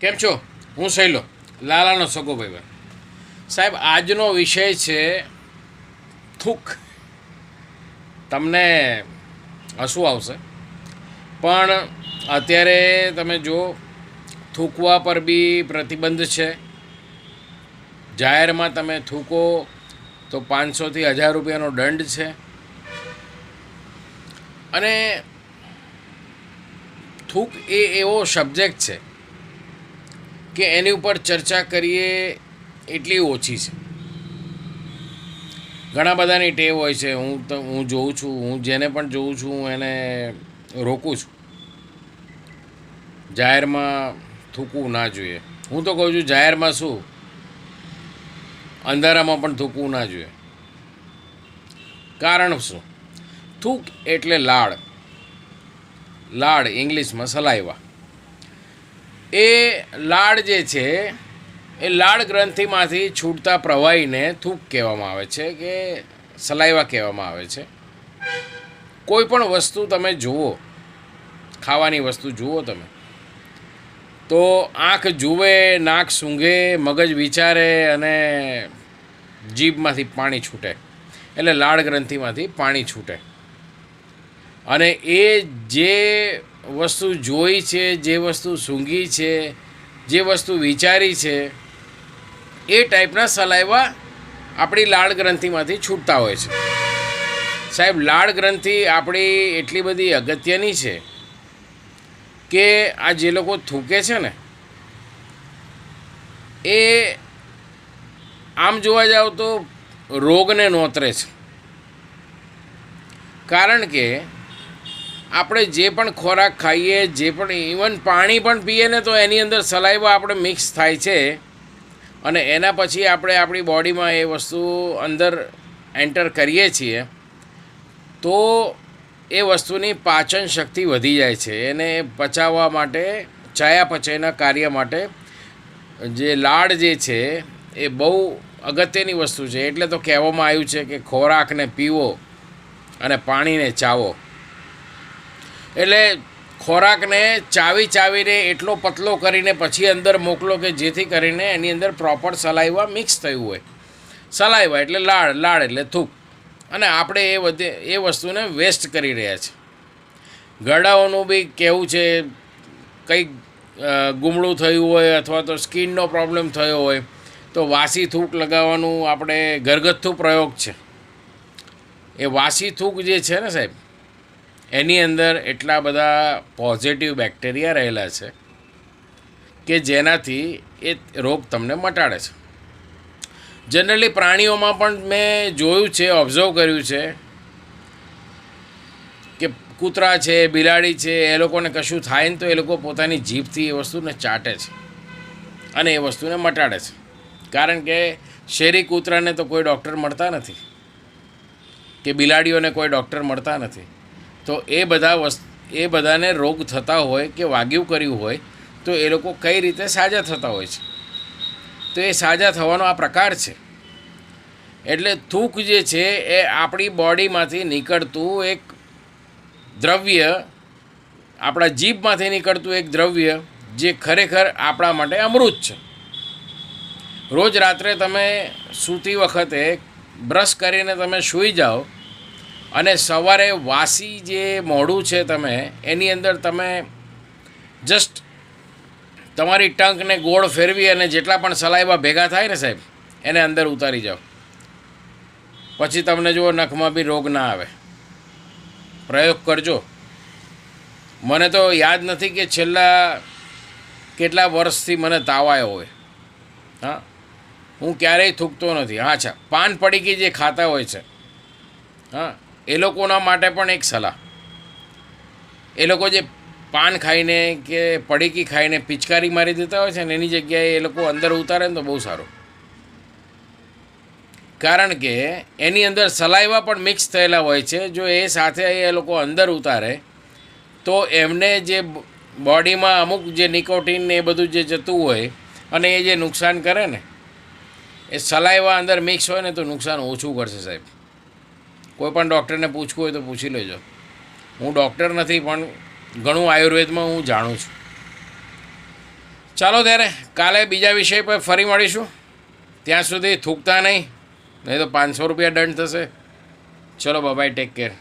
કેમ છો? હું શૈલો, લાલાનો સગો ભાઈ. સાહેબ, આજનો વિષય છે થૂક. તમને હસવું આવશે, પણ અત્યારે તમે જુઓ, થૂકવા પર બી પ્રતિબંધ છે. જાહેરમાં તમે થૂકો તો 500થી 1000 રૂપિયાનો દંડ છે. અને થૂક એ એવો સબ્જેક્ટ છે કે એની ઉપર ચર્ચા કરીએ એટલી ઓછી છે. ઘણા બધાની ટેવ હોય છે. હું જોઉં છું, હું જેને પણ જોઉં છું હું એને રોકું છું. જાહેરમાં થૂકવું ના જોઈએ. હું તો કહું છું જાહેરમાં શું, અંધારામાં પણ થૂકવું ના જોઈએ. કારણ શું? થૂક એટલે લાળ. લાળ ઇંગ્લિશમાં સલાઈવા. એ લાળ જે છે એ લાળ ગ્રંથિમાંથી છૂટતા પ્રવાહીને થૂક કહેવામાં આવે છે કે સલાઈવા કહેવામાં આવે છે. કોઈ પણ વસ્તુ તમે જુઓ, ખાવાની વસ્તુ જુઓ તમે, તો આંખ જુએ, નાક સૂંઘે, મગજ વિચારે અને જીભમાંથી પાણી છૂટે, એટલે લાળ ગ્રંથિમાંથી પાણી છૂટે. અને એ જે વસ્તુ જોઈ છે, જે વસ્તુ સૂંઘી છે, જે વસ્તુ વિચારી છે, એ ટાઈપના સલાઈવા આપણી લાળ ગ્રંથિમાંથી છૂટતા હોય છે. સાહેબ, લાળ ગ્રંથિ આપણી એટલી બધી અગત્યની છે કે આ જે લોકો થૂકે છે ને, એ આમ જોવા જાવ તો રોગને નોતરે છે. કારણ કે આપણે જે પણ ખોરાક ખાઈએ, જે પણ ઇવન પાણી પણ પીએ ને, તો એની અંદર સલાઈવા આપણે મિક્સ થાય છે. અને એના પછી આપણે આપણી બોડીમાં એ વસ્તુ અંદર એન્ટર કરીએ છીએ તો એ વસ્તુની પાચન શક્તિ વધી જાય છે. એને પચાવવા માટે, ચયાપચયના કાર્ય માટે જે લાળ જે છે એ બહુ અગત્યની વસ્તુ છે. એટલે તો કહેવામાં આવ્યું છે કે ખોરાકને પીવો અને પાણીને ચાવો. એટલે ખોરાકને ચાવીને એટલો પતલો કરીને પછી અંદર મોકલો કે જેથી કરીને એની અંદર પ્રોપર સલાઈવા મિક્સ થયું હોય. સલાઈવા એટલે લાળ, લાળ એટલે થૂક. અને આપણે એ વસ્તુને વેસ્ટ કરી રહ્યા છીએ. ગરડાઓનું બી કહેવું છે, કંઈક ગુમડું થયું હોય અથવા તો સ્કિનનો પ્રોબ્લેમ થયો હોય તો વાસી થૂક લગાવવાનું આપણે ઘરગથ્થુ પ્રયોગ છે. એ વાસી થૂક જે છે ને સાહેબ, એની અંદર એટલા બધા પોઝિટિવ બેક્ટેરિયા રહેલા છે કે જેનાથી એ રોગ તમને મટાડે છે. જનરલી પ્રાણીઓમાં પણ મેં જોયું છે, ઓબ્ઝર્વ કર્યું છે કે કૂતરા છે, બિલાડી છે, એ લોકોને કશું થાય ને તો એ લોકો પોતાની જીભથી એ વસ્તુને ચાટે છે અને એ વસ્તુને મટાડે છે. કારણ કે શેરી કૂતરાને તો કોઈ ડૉક્ટર મળતા નથી કે બિલાડીઓને કોઈ ડૉક્ટર મળતા નથી. તો એ બધાને રોગ થતા હોય કે વાગ્યું કર્યું હોય તો એ લોકો કઈ રીતે સાજા થતા હોય છે. તો એ સાજા થવાનો આ પ્રકાર છે. એટલે થૂક જે છે એ આપણી બોડીમાંથી નીકળતું એક દ્રવ્ય, આપણા જીભમાંથી નીકળતું એક દ્રવ્ય જે ખરેખર આપણા માટે અમૃત છે. રોજ રાત્રે તમે સૂતી વખતે બ્રશ કરીને તમે સૂઈ જાઓ અને સવારે વાસી જે મોઢું છે તમે એની અંદર તમે જસ્ટ તમારી ટંકને ગોળ ફેરવી અને જેટલા પણ સલાઈવા ભેગા થાય ને સાહેબ, એને અંદર ઉતારી જાઓ. પછી તમને જુઓ નખમાં બી રોગ ના આવે. પ્રયોગ કરજો. મને તો યાદ નથી કે છેલ્લા કેટલા વર્ષથી મને તાવ આવ્યો હોય. હા, હું ક્યારેય થૂકતો નથી. હા, અચ્છા, પાન પડીકી જે ખાતા હોય છે, હા, એ લોકોના માટે પણ એક સલાહ. એ લોકો જે પાન ખાઈને કે પડીકી ખાઈને પિચકારી મારી દેતા હોય છે ને, એની જગ્યાએ એ લોકો અંદર ઉતારે ને તો બહુ સારું. કારણ કે એની અંદર સલાઈવા પણ મિક્સ થયેલા હોય છે. જો એ સાથે એ લોકો અંદર ઉતારે તો એમને જે બોડીમાં અમુક જે નિકોટિન ને એ બધું જે જતું હોય અને એ જે નુકસાન કરે ને, એ સલાઈવા અંદર મિક્સ હોય ને તો નુકસાન ઓછું કરશે સાહેબ. કોઈ પણ ડૉક્ટરને પૂછવું હોય તો પૂછી લેજો. હું ડૉક્ટર નથી પણ ઘણું આયુર્વેદમાં હું જાણું છું. ચાલો ત્યારે કાલે બીજા વિષય પર ફરી મળીશું. ત્યાં સુધી થૂકતા નહીં તો ₹500 દંડ થશે. ચલો બાય, ટેક કેર.